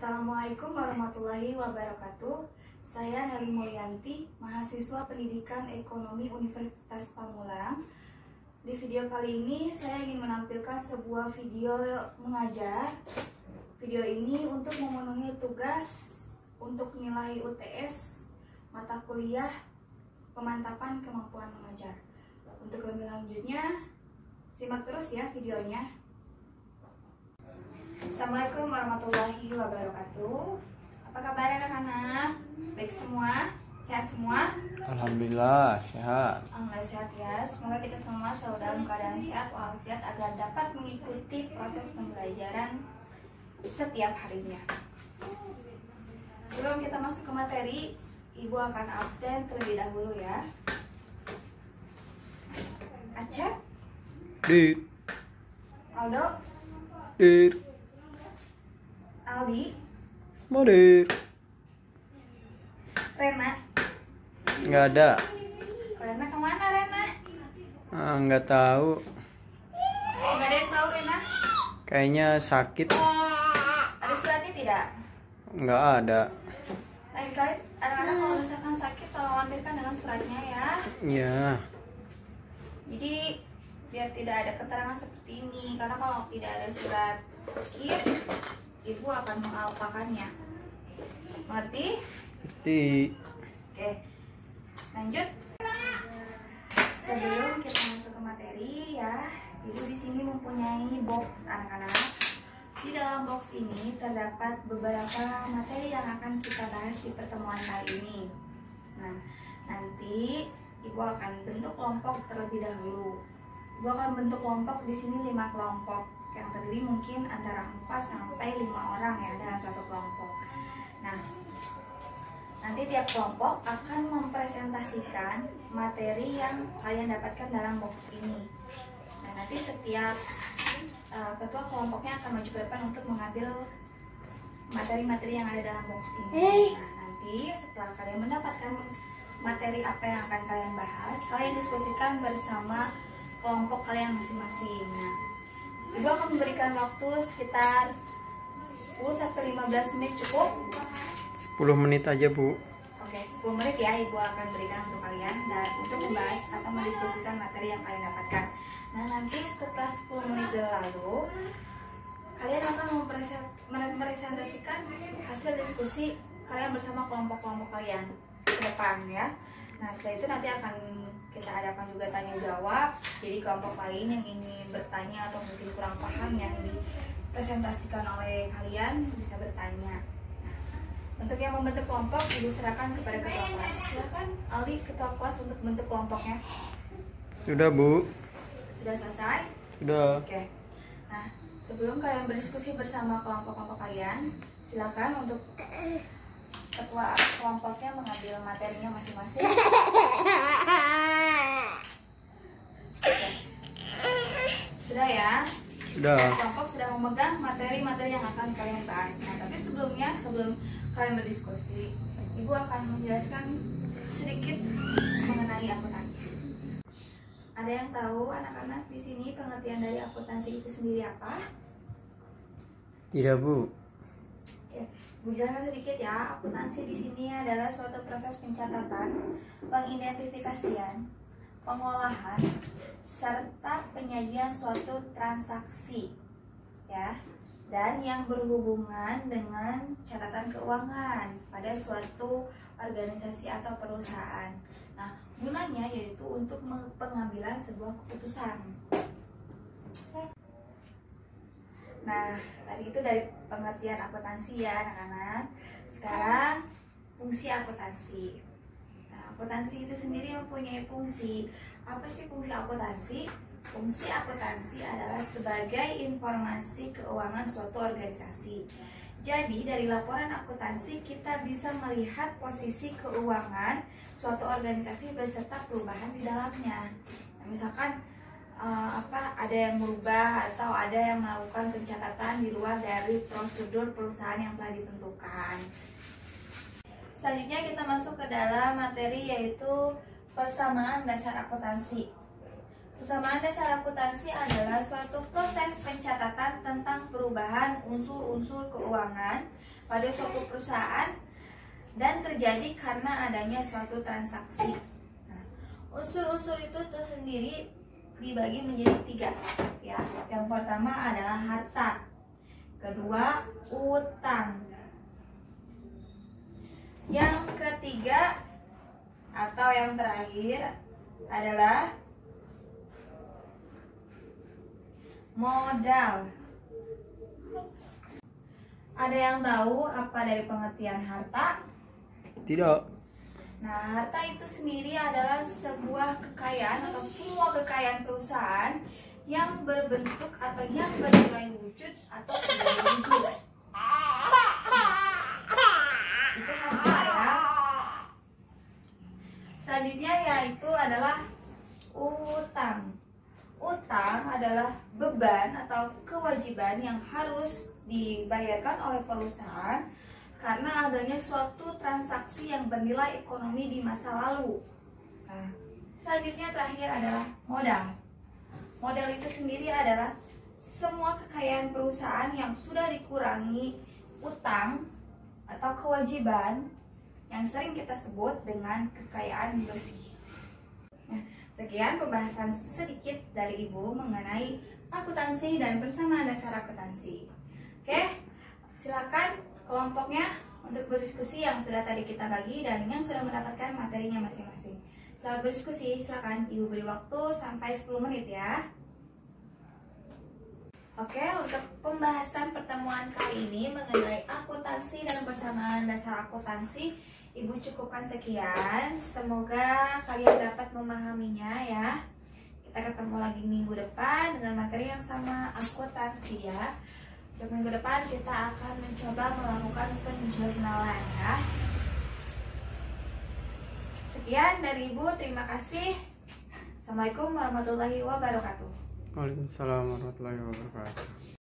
Assalamualaikum warahmatullahi wabarakatuh. Saya Nelly Mulyanti, mahasiswa Pendidikan Ekonomi Universitas Pamulang. Di video kali ini saya ingin menampilkan sebuah video mengajar. Video ini untuk memenuhi tugas untuk nilai UTS mata kuliah pemantapan kemampuan mengajar. Untuk lebih lanjutnya, simak terus ya videonya. Assalamualaikum warahmatullahi wabarakatuh. Apa kabar anak-anak? Baik semua? Sehat semua? Alhamdulillah sehat. Alhamdulillah sehat ya. Semoga kita semua selalu dalam keadaan sehat walafiat agar dapat mengikuti proses pembelajaran setiap harinya. Sebelum kita masuk ke materi, Ibu akan absen terlebih dahulu ya. Acep, Dir, Aldo, dir, Aldi, dir. Rena. Nggak ada. Rena kemana Rena? Nggak tahu. Nggak ada yang tahu Rena? Kayaknya sakit. Ada suratnya tidak? Nggak ada. Lain kali anak-anak kalau misalkan sakit tolong lampirkan dengan suratnya ya. Iya. Jadi biar tidak ada keterangan seperti ini, karena kalau tidak ada surat sakit, ibu akan mengalpakannya. Mengerti? Ngerti. Oke. Lanjut. Sebelum kita masuk ke materi ya, ibu di sini mempunyai box anak-anak. Di dalam box ini terdapat beberapa materi yang akan kita bahas di pertemuan kali ini. Nah, nanti ibu akan bentuk kelompok terlebih dahulu. Ibu akan bentuk kelompok di sini 5 kelompok yang terdiri mungkin antara 4 sampai 5 orang ya dalam satu kelompok. Nah, nanti tiap kelompok akan mempresentasikan materi yang kalian dapatkan dalam box ini. Nah, nanti setiap ketua kelompoknya akan maju ke depan untuk mengambil materi-materi yang ada dalam box ini. Nah, nanti setelah kalian mendapatkan materi apa yang akan kalian bahas, kalian diskusikan bersama kelompok kalian masing-masing. Nah, ibu akan memberikan waktu sekitar 10-15 menit cukup. 10 menit aja, Bu. Oke, 10 menit ya ibu akan berikan untuk kalian dan untuk membahas atau mendiskusikan materi yang kalian dapatkan. Nah, nanti setelah 10 menit berlalu, kalian akan mempresentasikan hasil diskusi kalian bersama kelompok-kelompok kalian ke depan ya. Nah, setelah itu nanti akan kita adakan juga tanya jawab. Jadi kelompok lain yang ingin bertanya atau mungkin kurang paham yang dipresentasikan oleh kalian bisa bertanya. Untuk yang membentuk kelompok, ibu serahkan kepada ketua kelas. Silakan Aldi, ketua kelas untuk bentuk kelompoknya. Sudah, Bu. Sudah selesai? Sudah. Oke. Nah, sebelum kalian berdiskusi bersama kelompok-kelompok kalian, silakan untuk ketua kelompoknya mengambil materinya masing-masing. Oke. Sudah ya? Sudah. Kelompok sudah memegang materi-materi yang akan kalian bahas. Nah, tapi sebelumnya, sebelum kalian berdiskusi, ibu akan menjelaskan sedikit mengenai akuntansi. Ada yang tahu anak-anak di sini pengertian dari akuntansi itu sendiri apa? Tidak, Bu. Oke, ibu jelaskan sedikit ya. Akuntansi di sini adalah suatu proses pencatatan, pengidentifikasian, pengolahan, serta penyajian suatu transaksi ya, dan yang berhubungan dengan catatan keuangan pada suatu organisasi atau perusahaan. Nah, gunanya yaitu untuk pengambilan sebuah keputusan. Nah, tadi itu dari pengertian akuntansi ya anak-anak. Sekarang fungsi akuntansi. Nah, akuntansi itu sendiri mempunyai fungsi. Apa sih fungsi akuntansi? Fungsi akuntansi adalah sebagai informasi keuangan suatu organisasi. Jadi dari laporan akuntansi kita bisa melihat posisi keuangan suatu organisasi beserta perubahan di dalamnya. Nah, misalkan ada yang merubah atau ada yang melakukan pencatatan di luar dari prosedur perusahaan yang telah ditentukan. Selanjutnya kita masuk ke dalam materi yaitu persamaan dasar akuntansi. Persamaan dasar akuntansi adalah suatu proses pencatatan tentang perubahan unsur-unsur keuangan pada suatu perusahaan dan terjadi karena adanya suatu transaksi. Nah, unsur-unsur itu tersendiri dibagi menjadi 3 ya. Yang pertama adalah harta, kedua utang, yang ketiga atau yang terakhir adalah modal. Ada yang tahu apa dari pengertian harta? Tidak. Nah, harta itu sendiri adalah sebuah kekayaan atau semua kekayaan perusahaan yang berbentuk atau yang bernilai wujud atau tidak wujud. Itu harta ya. Selanjutnya yaitu adalah utang. Utang adalah beban atau kewajiban yang harus dibayarkan oleh perusahaan karena adanya suatu transaksi yang bernilai ekonomi di masa lalu. Nah, selanjutnya terakhir adalah modal. Modal itu sendiri adalah semua kekayaan perusahaan yang sudah dikurangi utang atau kewajiban yang sering kita sebut dengan kekayaan bersih. Nah, sekian pembahasan sedikit dari Ibu mengenai akuntansi dan persamaan dasar akuntansi. Oke, silakan kelompoknya untuk berdiskusi yang sudah tadi kita bagi dan yang sudah mendapatkan materinya masing-masing. Selamat berdiskusi, silakan Ibu beri waktu sampai 10 menit ya. Oke, untuk pembahasan pertemuan kali ini mengenai akuntansi dan persamaan dasar akuntansi, Ibu cukupkan sekian. Semoga kalian dapat memahaminya ya. Kita ketemu lagi minggu depan dengan materi yang sama, akuntansi ya. Untuk minggu depan kita akan mencoba melakukan penjurnalan ya. Sekian dari Ibu, terima kasih. Assalamualaikum warahmatullahi wabarakatuh. Waalaikumsalam warahmatullahi wabarakatuh.